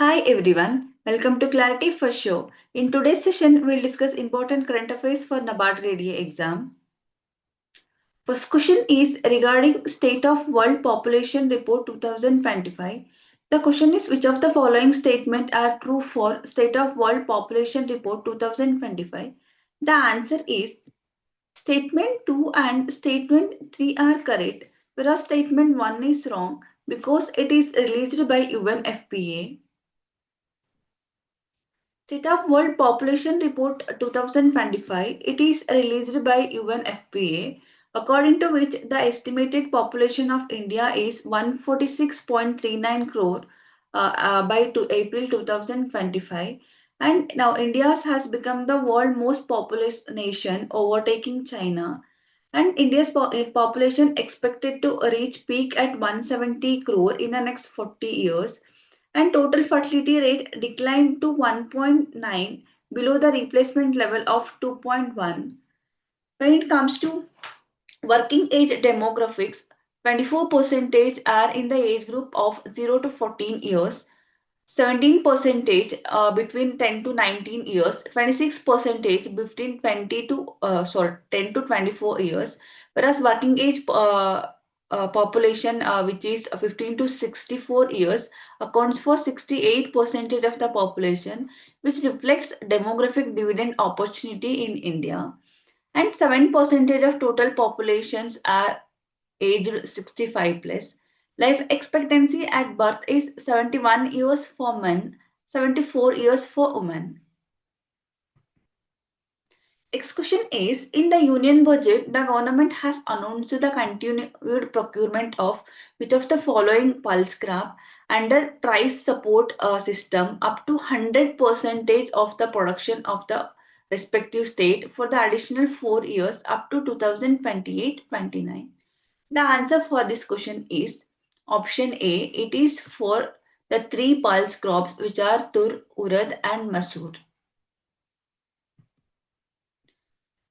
Hi everyone, welcome to Clarity for Show. In today's session, we'll discuss important current affairs for NABARD Grade A exam. First question is regarding State of World Population Report 2025. The question is which of the following statements are true for State of World Population Report 2025? The answer is Statement 2 and Statement 3 are correct, whereas Statement 1 is wrong because it is released by UNFPA. State of World Population Report 2025, it is released by UNFPA, according to which the estimated population of India is 146.39 crore by April 2025. And now India has become the world most populous nation, overtaking China. And India's population expected to reach peak at 170 crore in the next 40 years, and total fertility rate declined to 1.9, below the replacement level of 2.1. When it comes to working age demographics, 24% are in the age group of 0 to 14 years, 17% between 10 to 19 years, 26% between 10 to 24 years, whereas working age population, which is 15 to 64 years, accounts for 68% of the population, which reflects demographic dividend opportunity in India. And 7% of total populations are aged 65 plus. Life expectancy at birth is 71 years for men, 74 years for women. Next question is, in the union budget, the government has announced the continued procurement of which of the following pulse crop under price support system up to 100% of the production of the respective state for the additional 4 years up to 2028-29. The answer for this question is option A. It is for the three pulse crops which are tur, urad and masoor.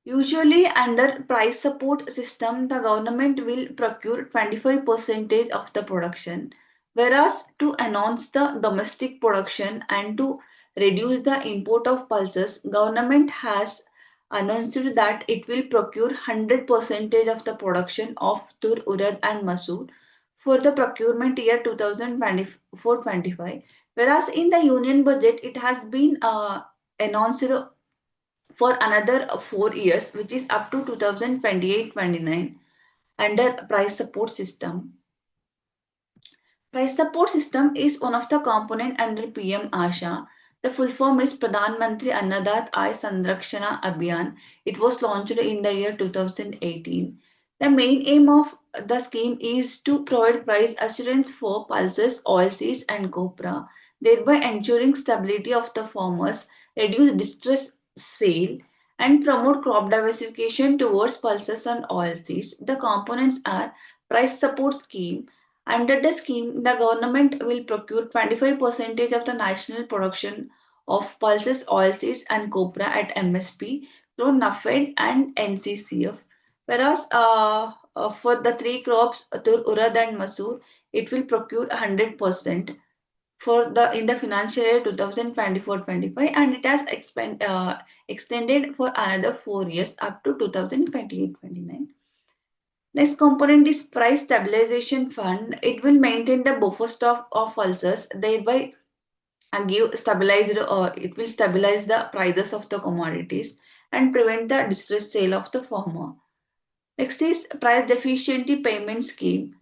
Usually under price support system, the government will procure 25% of the production, whereas to enhance the domestic production and to reduce the import of pulses, government has announced that it will procure 100% of the production of tur, urad and masoor for the procurement year 2024-25, whereas in the union budget it has been announced for another 4 years, which is up to 2028-29 under price support system. Price support system is one of the component under PM-ASHA. The full form is Pradhan Mantri Annadat Aay Sanrakshana Abhiyan. It was launched in the year 2018. The main aim of the scheme is to provide price assurance for pulses, oilseeds and copra, thereby ensuring stability of the farmers, reduce distress sale, and promote crop diversification towards pulses and oilseeds. The components are price support scheme. Under the scheme, the government will procure 25% of the national production of pulses, oilseeds, and copra at MSP through NAFED and NCCF. Whereas for the three crops, tur, urad, and masoor, it will procure 100% for the in the financial year 2024-25, and it has extended for another 4 years up to 2028-29. Next component is price stabilization fund. It will maintain the buffer stock of pulses, thereby it will stabilize the prices of the commodities and prevent the distressed sale of the farmer. Next is price deficiency payment scheme.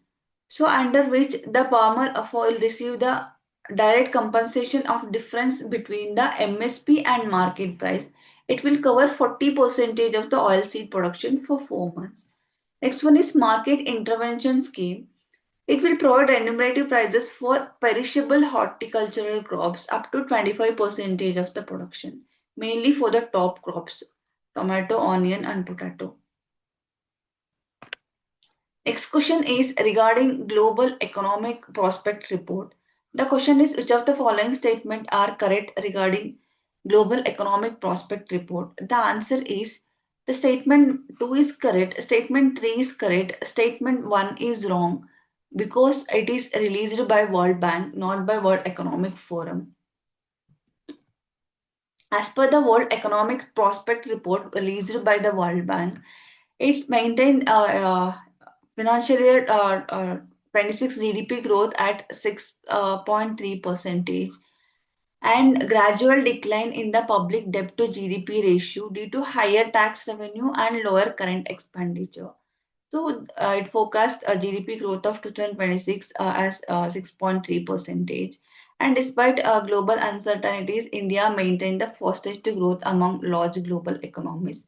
So under which the farmer will receive the direct compensation of difference between the MSP and market price. It will cover 40% of the oilseed production for 4 months. Next one is market intervention scheme. It will provide remunerative prices for perishable horticultural crops up to 25% of the production, mainly for the top crops, tomato, onion and potato. Next question is regarding Global Economic Prospect Report. The question is which of the following statements are correct regarding Global Economic Prospect Report? The answer is the statement 2 is correct, statement 3 is correct, statement 1 is wrong because it is released by World Bank, not by World Economic Forum. As per the World Economic Prospect Report released by the World Bank, it's maintained financial year 26 GDP growth at 6.3 percentage and gradual decline in the public debt to GDP ratio due to higher tax revenue and lower current expenditure. So it forecast a GDP growth of 2026 as 6.3 percentage. And despite global uncertainties, India maintained the fastest growth among large global economies,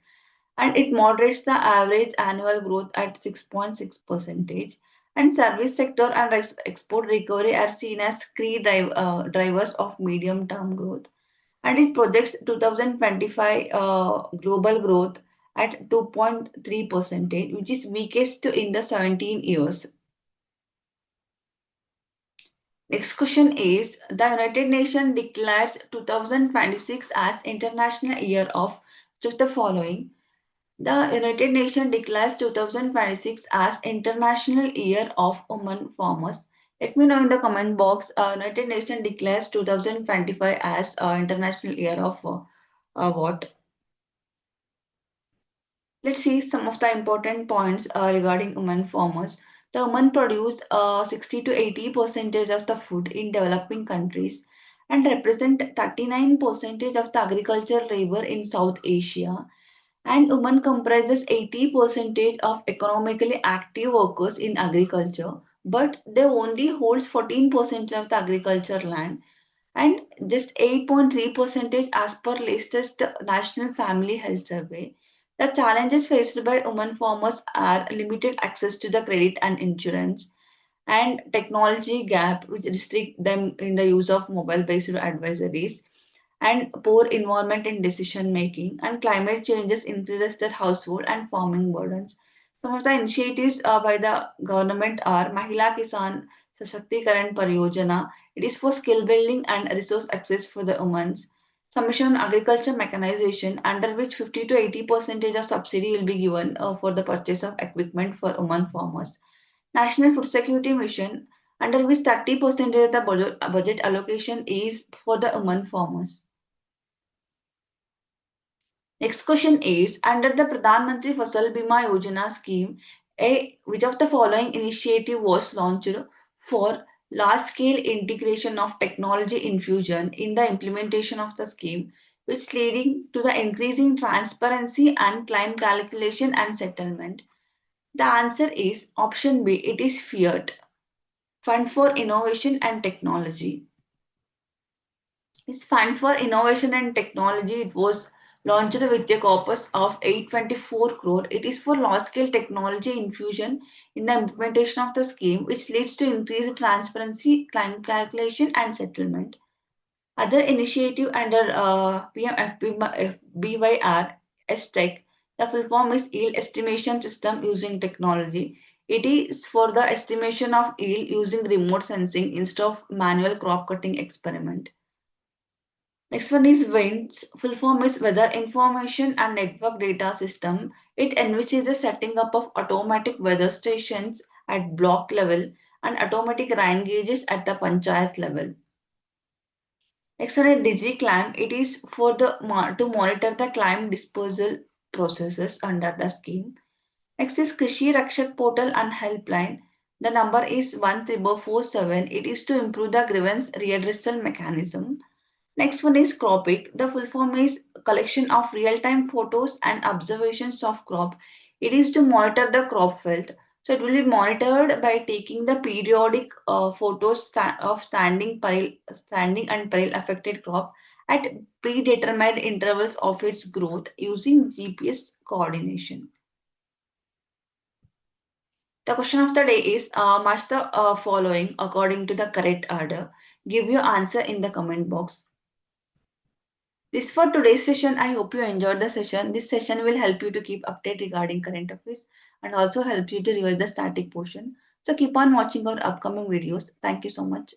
and it moderates the average annual growth at 6.6 percentage. And service sector and export recovery are seen as key drivers of medium term growth, and it projects 2025 global growth at 2.3 percentage, which is weakest in the 17 years. Next question is, the United Nations declares 2026 as International Year of which of the following. The United Nations declares 2026 as International Year of Women Farmers. Let me know in the comment box. United Nations declares 2025 as International Year of what? Let's see some of the important points regarding women farmers. The women produce 60 to 80 percentage of the food in developing countries and represent 39 percentage of the agricultural labor in South Asia. And women comprises 80 percentage of economically active workers in agriculture, but they only holds 14 percent of the agriculture land and just 8.3 percentage as per latest National Family Health Survey. The challenges faced by women farmers are limited access to the credit and insurance and technology gap which restrict them in the use of mobile based advisories and poor involvement in decision making, and climate changes increases their household and farming burdens. Some of the initiatives by the government are Mahila Kisan Sashaktikaran Pariyojana. It is for skill building and resource access for the women. Submission on agriculture mechanization, under which 50 to 80 percentage of subsidy will be given for the purchase of equipment for women farmers. National Food Security Mission, under which 30% of the budget allocation is for the women farmers. Next question is, under the Pradhan Mantri Fasal Bima Yojana scheme, which of the following initiative was launched for large scale integration of technology infusion in the implementation of the scheme, which leading to the increasing transparency and claim calculation and settlement? The answer is option B. It is FIAT, Fund for Innovation and Technology. This Fund for Innovation and Technology, it was launched with a corpus of 824 crore. It is for large-scale technology infusion in the implementation of the scheme, which leads to increased transparency, climate calculation, and settlement. Other initiative under PMFBY are STEC. The full form is Yield Estimation System Using Technology. It is for the estimation of yield using remote sensing instead of manual crop cutting experiment. Next one is WINDS. Full form is Weather Information and Network Data System. It envisages the setting up of automatic weather stations at block level and automatic rain gauges at the panchayat level. Next one is DIGI. It is for the to monitor the climate disposal processes under the scheme. Next is Krishi Rakshak portal and helpline. The number is 13447. It is to improve the grievance redressal mechanism. Next one is cropic. The full form is collection of real-time photos and observations of crop. It is to monitor the crop health. So it will be monitored by taking the periodic photos of standing and peril affected crop at predetermined intervals of its growth using GPS coordination. The question of the day is, match the following according to the correct order. Give your answer in the comment box. This for today's session. I hope you enjoyed the session. This session will help you to keep update regarding current affairs and also help you to revise the static portion. So keep on watching our upcoming videos. Thank you so much.